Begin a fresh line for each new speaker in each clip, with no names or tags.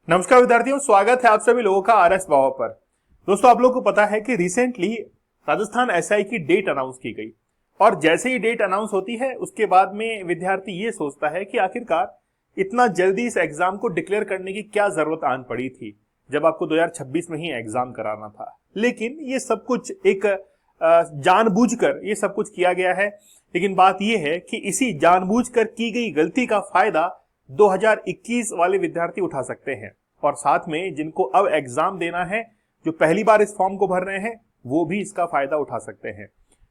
नमस्कार विद्यार्थियों, स्वागत है आप सभी लोगों का आरएस बाबा पर। दोस्तों, आप लोगों को पता है कि रिसेंटली राजस्थान एसआई की डेट अनाउंस की गई और जैसे ही डेट अनाउंस होती है उसके बाद में विद्यार्थी ये सोचता है कि आखिरकार इतना जल्दी इस एग्जाम को डिक्लेयर करने की क्या जरूरत आन पड़ी थी, जब आपको 2026 में ही एग्जाम कराना था। लेकिन ये सब कुछ एक जानबूझकर ये सब कुछ किया गया है। लेकिन बात यह है कि इसी जानबूझकर की गई गलती का फायदा 2021 वाले विद्यार्थी उठा सकते हैं और साथ में जिनको अब एग्जाम देना है, जो पहली बार इस फॉर्म को भर रहे हैं, वो भी इसका फायदा उठा सकते हैं।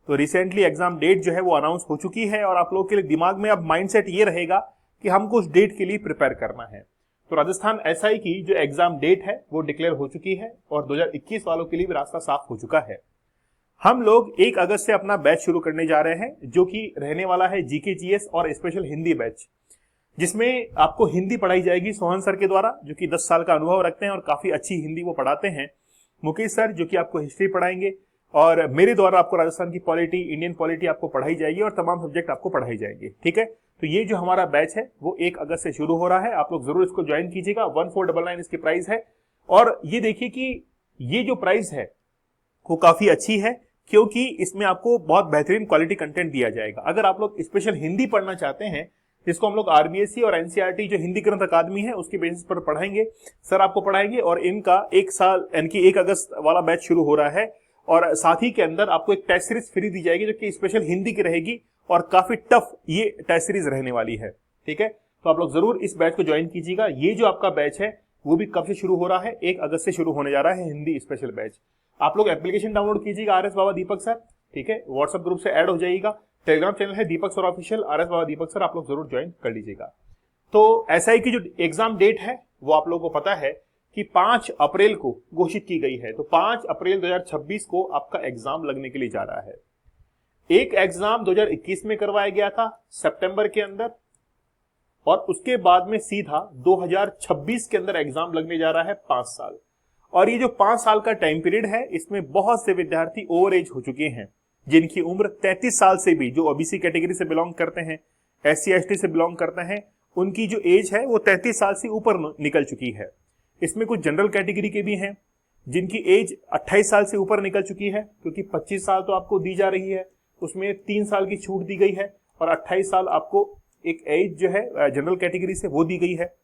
तो रिसेंटली एग्जाम डेट जो है वो अनाउंस हो चुकी है और आप लोगों के लिए दिमाग में अब माइंडसेट ये रहेगा कि हमको उस डेट के लिए प्रिपेयर करना है। तो राजस्थान एसआई की जो एग्जाम डेट है वो डिक्लेयर हो चुकी है और 2021 वालों के लिए भी रास्ता साफ हो चुका है। हम लोग 1 अगस्त से अपना बैच शुरू करने जा रहे हैं, जो कि रहने वाला है जीके जीएस और स्पेशल हिंदी बैच, जिसमें आपको हिंदी पढ़ाई जाएगी सोहन सर के द्वारा, जो कि 10 साल का अनुभव रखते हैं और काफी अच्छी हिंदी वो पढ़ाते हैं। मुकेश सर जो कि आपको हिस्ट्री पढ़ाएंगे और मेरे द्वारा आपको राजस्थान की पॉलिटी, इंडियन पॉलिटी आपको पढ़ाई जाएगी और तमाम सब्जेक्ट आपको पढ़ाई जाएंगे। ठीक है, तो ये जो हमारा बैच है वो 1 अगस्त से शुरू हो रहा है। आप लोग जरूर इसको ज्वाइन कीजिएगा। 1499 इसकी प्राइस है और ये देखिए कि ये जो प्राइस है वो काफी अच्छी है, क्योंकि इसमें आपको बहुत बेहतरीन क्वालिटी कंटेंट दिया जाएगा। अगर आप लोग स्पेशल हिंदी पढ़ना चाहते हैं, जिसको हम लोग आरबीएससी और एनसीईआरटी जो हिंदी ग्रंथ अकादमी है उसके बेसिस पर पढ़ाएंगे, सर आपको पढ़ाएंगे और इनका 1 साल यानी कि 1 अगस्त वाला बैच शुरू हो रहा है और साथ ही के अंदर आपको एक टेस्ट सीरीज फ्री दी जाएगी, जो कि स्पेशल हिंदी की रहेगी और काफी टफ ये टेस्ट सीरीज रहने वाली है। ठीक है, तो आप लोग जरूर इस बैच को ज्वाइन कीजिएगा। ये जो आपका बैच है वो भी कब से शुरू हो रहा है? 1 अगस्त से शुरू होने जा रहा है हिंदी स्पेशल बैच। आप लोग एप्लीकेशन डाउनलोड कीजिएगा आरएस बाबा दीपक सर। ठीक है, व्हाट्सएप ग्रुप से ऐड हो जाइएगा। टेलीग्राम चैनल है दीपक सर ऑफिशियल, आरएस बाबा दीपक सर, आप लोग जरूर ज्वाइन कर लीजिएगा। तो एसआई की जो एग्जाम डेट है वो आप लोगों को पता है कि 5 अप्रैल को घोषित की गई है। तो 5 अप्रैल 2026 को आपका एग्जाम लगने के लिए जा रहा है। एक एग्जाम 2021 में करवाया गया था सितंबर के अंदर और उसके बाद में सीधा 2026 के अंदर एग्जाम लगने जा रहा है 5 साल। और ये जो 5 साल का टाइम पीरियड है इसमें बहुत से विद्यार्थी ओवर एज हो चुके हैं, जिनकी उम्र 33 साल से भी, जो ओबीसी कैटेगरी से बिलोंग करते हैं, एससी एसटी से बिलोंग करते हैं, उनकी जो एज है वो 33 साल से ऊपर निकल चुकी है। इसमें कुछ जनरल कैटेगरी के भी हैं जिनकी एज 28 साल से ऊपर निकल चुकी है, क्योंकि 25 साल तो आपको दी जा रही है, उसमें 3 साल की छूट दी गई है और 28 साल आपको एक एज जो है जनरल कैटेगरी से वो दी गई है।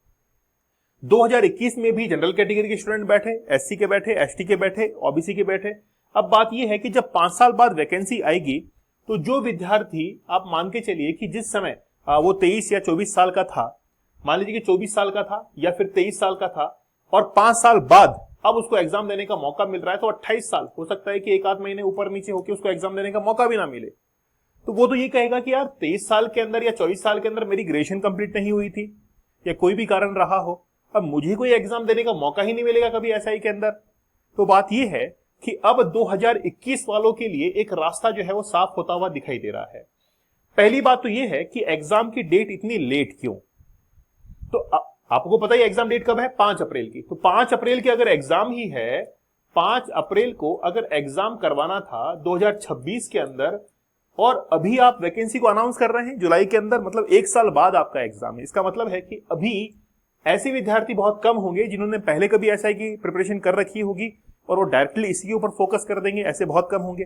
2021 में भी जनरल कैटेगरी के स्टूडेंट बैठे, एससी के बैठे, एसटी के बैठे, ओबीसी के बैठे। अब बात यह है कि जब 5 साल बाद वैकेंसी आएगी तो जो विद्यार्थी, आप मान के चलिए कि जिस समय वो 23 या 24 साल का था, मान लीजिए कि 24 साल का था या फिर 23 साल का था और 5 साल बाद अब उसको एग्जाम देने का मौका मिल रहा है, तो 28 साल हो सकता है कि 1 आध महीने ऊपर नीचे होकर उसको एग्जाम देने का मौका भी ना मिले। तो वो तो ये कहेगा कि यार 23 साल के अंदर या 24 साल के अंदर मेरी ग्रेजुएशन कंप्लीट नहीं हुई थी या कोई भी कारण रहा हो, अब मुझे कोई एग्जाम देने का मौका ही नहीं मिलेगा कभी एसआई के अंदर। तो बात यह है कि अब 2021 वालों के लिए एक रास्ता जो है वो साफ होता हुआ दिखाई दे रहा है। पहली बात तो यह है कि एग्जाम की डेट इतनी लेट क्यों? तो आपको पता ही एग्जाम डेट कब है? 5 अप्रैल की। तो 5 अप्रैल की अगर एग्जाम ही है, 5 अप्रैल को अगर एग्जाम करवाना था 2026 के अंदर और अभी आप वैकेंसी को अनाउंस कर रहे हैं जुलाई के अंदर, मतलब 1 साल बाद आपका एग्जाम है। इसका मतलब है कि अभी ऐसे विद्यार्थी बहुत कम होंगे जिन्होंने पहले कभी एसआई की प्रिपरेशन कर रखी होगी और वो डायरेक्टली इसी के ऊपर फोकस कर देंगे, ऐसे बहुत कम होंगे।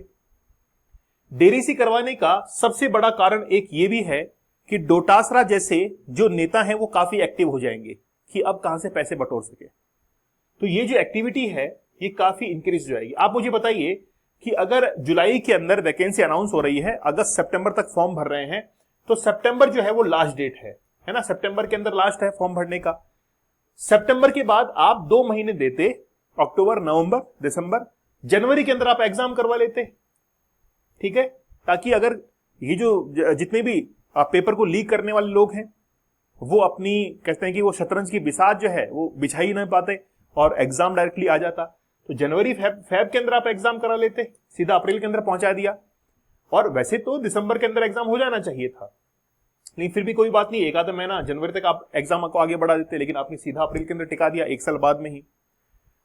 देरी से करवाने का सबसे बड़ा कारण एक ये भी है कि डोटासरा जैसे जो नेता हैं वो काफी एक्टिव हो जाएंगे कि अब कहां से पैसे बटोर सके। तो ये जो एक्टिविटी है ये काफी इंक्रीज हो जाएगी। आप मुझे बताइए कि अगर जुलाई के अंदर वैकेंसी अनाउंस हो रही है, अगस्त सितंबर तक फॉर्म भर रहे हैं, तो सितंबर जो है वो लास्ट डेट है ना? सितंबर के अंदर लास्ट है फॉर्म भरने का। सितंबर के बाद आप 2 महीने देते, अक्टूबर, नवंबर, दिसंबर, जनवरी के अंदर आप एग्जाम करवा लेते। ठीक है, ताकि अगर ये जो जितने भी पेपर को लीक करने वाले लोग हैं वो अपनी, कहते हैं कि वो शतरंज की बिसात जो है वो बिछा ही नहीं पाते और एग्जाम डायरेक्टली आ जाता। तो जनवरी फेब के अंदर आप एग्जाम करा लेते, सीधा अप्रैल के अंदर पहुंचा दिया। और वैसे तो दिसंबर के अंदर एग्जाम हो जाना चाहिए था, लेकिन फिर भी कोई बात नहीं, 1 आधा महीना जनवरी तक आप एग्जाम को आगे बढ़ा देते, लेकिन आपने सीधा अप्रैल के अंदर टिका दिया 1 साल बाद में ही।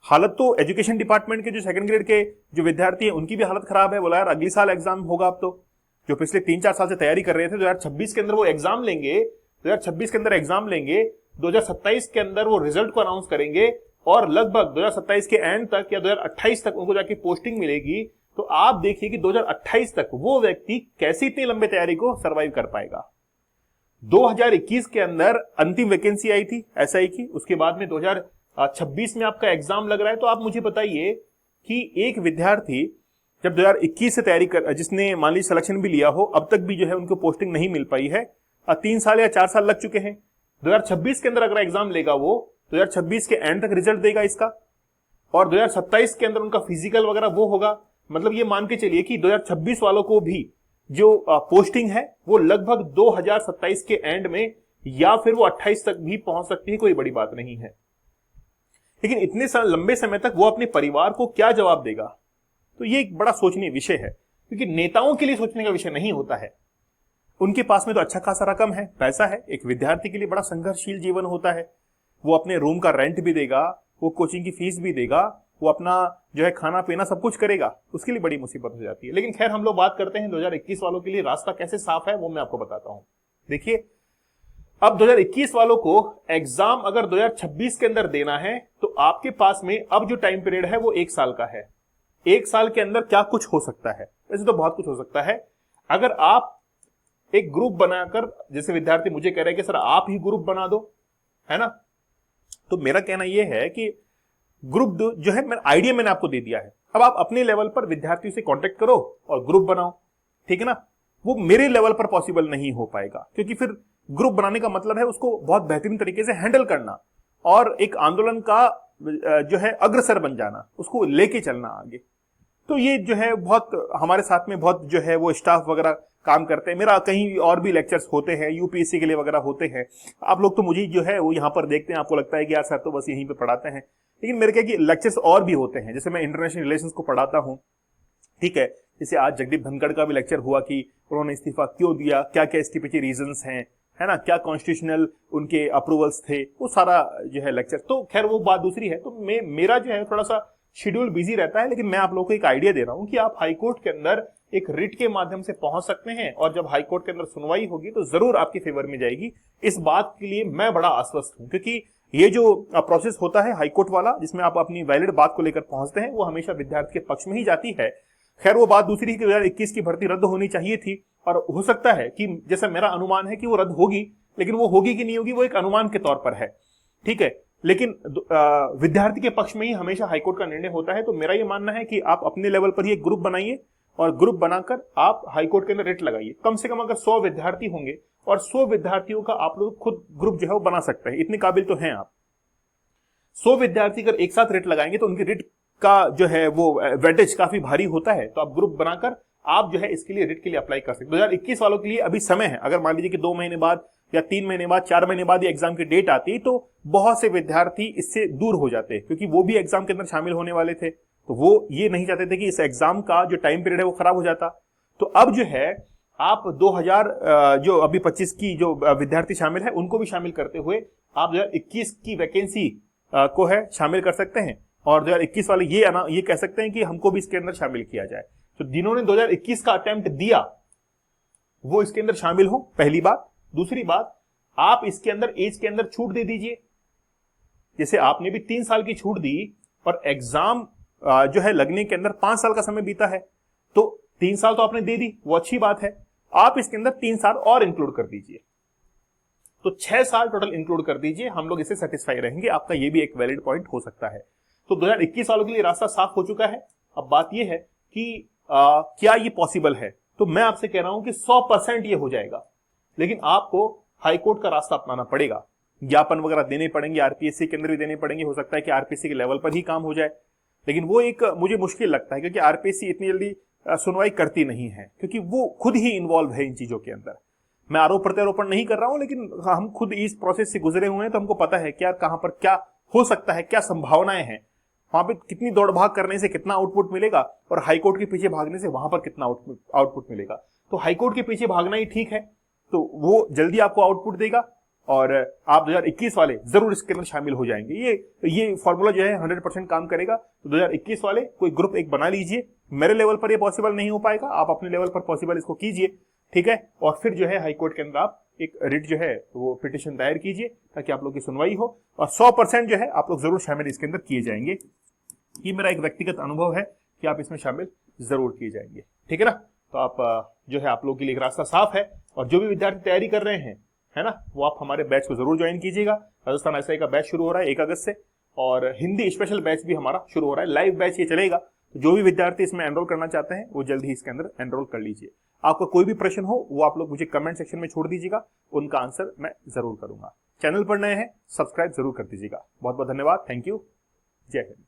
हालत तो एजुकेशन डिपार्टमेंट के जो 2nd ग्रेड के जो विद्यार्थी हैं उनकी भी हालत खराब है। बोला यार अगले साल एग्जाम होगा, अब तो जो पिछले 3-4 साल से तैयारी कर रहे थे 2026 के अंदर वो एग्जाम लेंगे, 2026 के अंदर एग्जाम लेंगे, 2027 के अंदर वो रिजल्ट को अनाउंस करेंगे और लगभग 2027 के एंड तक या 2028 तक उनको जाके पोस्टिंग मिलेगी, तो आप देखिए कि 2028 तक वो व्यक्ति कैसे इतनी लंबी तैयारी को सर्वाइव कर पाएगा। 2021 के अंदर अंतिम वैकेंसी आई थी एसआई की, उसके बाद में 2026 में आपका एग्जाम लग रहा है। तो आप मुझे बताइए कि एक विद्यार्थी जब 2021 से तैयारी कर, जिसने मान लीजिए सिलेक्शन भी लिया हो, अब तक भी जो है उनको पोस्टिंग नहीं मिल पाई है, 3 साल या 4 साल लग चुके हैं। 2026 के अंदर अगर एग्जाम लेगा वो 2026 के एंड तक रिजल्ट देगा इसका, और 2027 के अंदर उनका फिजिकल वगैरह वो होगा। मतलब ये मान के चलिए कि 2026 वालों को भी जो पोस्टिंग है वो लगभग 2027 के एंड में या फिर वो 28 तक भी पहुंच सकती है, कोई बड़ी बात नहीं है। लेकिन इतने लंबे समय तक वो अपने परिवार को क्या जवाब देगा, तो ये एक बड़ा सोचनीय विषय है, क्योंकि नेताओं के लिए सोचने का विषय नहीं होता है। उनके पास में तो अच्छा खासा रकम है, पैसा है। एक विद्यार्थी के लिए बड़ा संघर्षशील जीवन होता है। वो अपने रूम का रेंट भी देगा, वो कोचिंग की फीस भी देगा, वो अपना जो है खाना पीना सब कुछ करेगा, उसके लिए बड़ी मुसीबत हो जाती है। लेकिन खैर हम लोग बात करते हैं 2021 वालों के लिए रास्ता कैसे साफ है, वो मैं आपको बताता हूं। देखिए, अब 2021 वालों को एग्जाम अगर 2026 के अंदर देना है, तो आपके पास में अब जो टाइम पीरियड है वो 1 साल का है। 1 साल के अंदर क्या कुछ हो सकता है? वैसे तो बहुत कुछ हो सकता है। अगर आप एक ग्रुप बनाकर, जैसे विद्यार्थी मुझे कह रहे हैं कि सर आप ही ग्रुप बना दो, है ना, तो मेरा कहना यह है कि ग्रुप जो है मेरा आइडिया मैंने आपको दे दिया है। अब आप अपने लेवल पर विद्यार्थियों से कांटेक्ट करो और ग्रुप बनाओ, ठीक है ना। वो मेरे लेवल पर पॉसिबल नहीं हो पाएगा, क्योंकि फिर ग्रुप बनाने का मतलब है उसको बहुत बेहतरीन तरीके से हैंडल करना और एक आंदोलन का जो है अग्रसर बन जाना, उसको लेके चलना आगे। तो ये जो है बहुत हमारे साथ में बहुत जो है वो स्टाफ वगैरह काम करते हैं। मेरा कहीं और भी लेक्चर्स होते हैं, यूपीएससी के लिए वगैरह होते हैं। आप लोग तो मुझे जो है वो यहाँ पर देखते हैं, आपको लगता है कि यार सर तो बस यहीं पे पढ़ाते हैं, लेकिन मेरे क्या कि लेक्चर्स और भी होते हैं। जैसे मैं इंटरनेशनल रिलेशंस को पढ़ाता हूँ, ठीक है। जैसे आज जगदीप धनखड़ का भी लेक्चर हुआ कि उन्होंने इस्तीफा क्यों दिया, क्या क्या इसके पीछे रीजंस हैं, है ना, क्या कॉन्स्टिट्यूशनल उनके अप्रूवल्स थे, वो सारा जो है लेक्चर। तो खैर वो बात दूसरी है। तो मेरा जो है थोड़ा सा शेड्यूल बिजी रहता है, लेकिन मैं आप लोगों को एक आइडिया दे रहा हूं कि आप हाईकोर्ट के अंदर एक रिट के माध्यम से पहुंच सकते हैं, और जब हाईकोर्ट के अंदर सुनवाई होगी तो जरूर आपके फेवर में जाएगी। इस बात के लिए मैं बड़ा आश्वस्त हूं, क्योंकि ये जो प्रोसेस होता है हाईकोर्ट वाला, जिसमें आप अपनी वैलिड बात को लेकर पहुंचते हैं, वो हमेशा विद्यार्थी के पक्ष में ही जाती है। खैर वो बात दूसरी कि 2021 की भर्ती रद्द होनी चाहिए थी, और हो सकता है कि जैसा मेरा अनुमान है कि वो रद्द होगी, लेकिन वो होगी कि नहीं होगी वो एक अनुमान के तौर पर है, ठीक है। लेकिन विद्यार्थी के पक्ष में ही हमेशा हाईकोर्ट का निर्णय होता है। तो मेरा ये मानना है कि आप अपने लेवल पर ही एक ग्रुप बनाइए, और ग्रुप बनाकर आप हाईकोर्ट के अंदर रिट लगाइए। कम से कम अगर 100 विद्यार्थी होंगे, और 100 विद्यार्थियों का आप लोग खुद ग्रुप जो है वो बना सकते हैं, इतने काबिल तो हैं आप। 100 विद्यार्थी अगर एक साथ रिट लगाएंगे तो उनकी रिट का जो है वो वेटेज काफी भारी होता है। तो आप ग्रुप बनाकर आप जो है इसके लिए रिट के लिए अप्लाई कर सकते हैं। 2021 वालों के लिए अभी समय है। अगर मान लीजिए कि 2 महीने बाद या 3 महीने बाद, 4 महीने बाद ये एग्जाम की डेट आती, तो बहुत से विद्यार्थी इससे दूर हो जाते, क्योंकि वो भी एग्जाम के अंदर शामिल होने वाले थे। तो वो ये नहीं चाहते थे कि इस एग्जाम का जो टाइम पीरियड है वो खराब हो जाता। तो अब जो है आप 2000 जो अभी 25 की जो विद्यार्थी शामिल है, उनको भी शामिल करते हुए आप 2021 की वैकेंसी को है शामिल कर सकते हैं, और 2021 वाले ये कह सकते हैं कि हमको भी इसके अंदर शामिल किया जाए। तो जिन्होंने 2021 का अटेम्प्ट दिया वो इसके अंदर शामिल हो, पहली बात। दूसरी बात, आप इसके अंदर एज के अंदर छूट दे दीजिए। जैसे आपने भी 3 साल की छूट दी, और एग्जाम जो है लगने के अंदर 5 साल का समय बीता है, तो 3 साल तो आपने दे दी, वो अच्छी बात है। आप इसके अंदर 3 साल और इंक्लूड कर दीजिए, तो 6 साल टोटल इंक्लूड कर दीजिए। हम लोग इससे सेटिस्फाई रहेंगे। आपका ये भी एक वैलिड पॉइंट हो सकता है। तो 2021 वालों के लिए रास्ता साफ हो चुका है। अब बात यह है कि क्या ये पॉसिबल है? तो मैं आपसे कह रहा हूं कि 100% ये हो जाएगा, लेकिन आपको हाईकोर्ट का रास्ता अपनाना पड़ेगा। ज्ञापन वगैरह देने पड़ेंगे, आरपीएससी के अंदर भी देने पड़ेंगे। हो सकता है कि आरपीएससी के लेवल पर ही काम हो जाए, लेकिन वो एक मुझे मुश्किल लगता है, क्योंकि आरपीएससी इतनी जल्दी सुनवाई करती नहीं है, क्योंकि वो खुद ही इन्वॉल्व है इन चीजों के अंदर। मैं आरोप प्रत्यारोपण नहीं कर रहा हूं, लेकिन हम खुद इस प्रोसेस से गुजरे हुए हैं, तो हमको पता है कि यार कहां पर क्या हो सकता है, क्या संभावनाएं हैं, वहां पे कितनी दौड़ भाग करने से कितना आउटपुट मिलेगा, और हाईकोर्ट के पीछे भागने से वहां पर कितना आउटपुट मिलेगा। तो हाईकोर्ट के पीछे भागना ही ठीक है, तो वो जल्दी आपको आउटपुट देगा, और आप 2021 वाले जरूर इसके अंदर शामिल हो जाएंगे। ये फॉर्मूला जो है 100% काम करेगा। तो 2021 वाले कोई ग्रुप एक बना लीजिए। मेरे लेवल पर ये पॉसिबल नहीं हो पाएगा, आप अपने लेवल पर पॉसिबल इसको कीजिए, ठीक है। और फिर जो है हाईकोर्ट के अंदर आप एक रिट जो है वो पिटिशन दायर कीजिए ताकि आप लोग की सुनवाई हो, और 100% जो है आप लोग जरूर शामिल इसके अंदर किए जाएंगे। ये मेरा एक व्यक्तिगत अनुभव है कि आप इसमें शामिल जरूर किए जाएंगे, ठीक है ना। तो आप जो है आप लोगों के लिए एक रास्ता साफ है, और जो भी विद्यार्थी तैयारी कर रहे हैं, है ना, वो आप हमारे बैच को जरूर ज्वाइन कीजिएगा। राजस्थान एसआई का बैच शुरू हो रहा है 1 अगस्त से, और हिंदी स्पेशल बैच भी हमारा शुरू हो रहा है, लाइव बैच ये चलेगा। तो जो भी विद्यार्थी इसमें एनरोल करना चाहते हैं वो जल्द ही इसके अंदर एनरोल कर लीजिए। आपका कोई भी प्रश्न हो वो आप लोग मुझे कमेंट सेक्शन में छोड़ दीजिएगा, उनका आंसर मैं जरूर करूंगा। चैनल पर नए हैं, सब्सक्राइब जरूर कर दीजिएगा। बहुत बहुत धन्यवाद, थैंक यू, जय हिंद।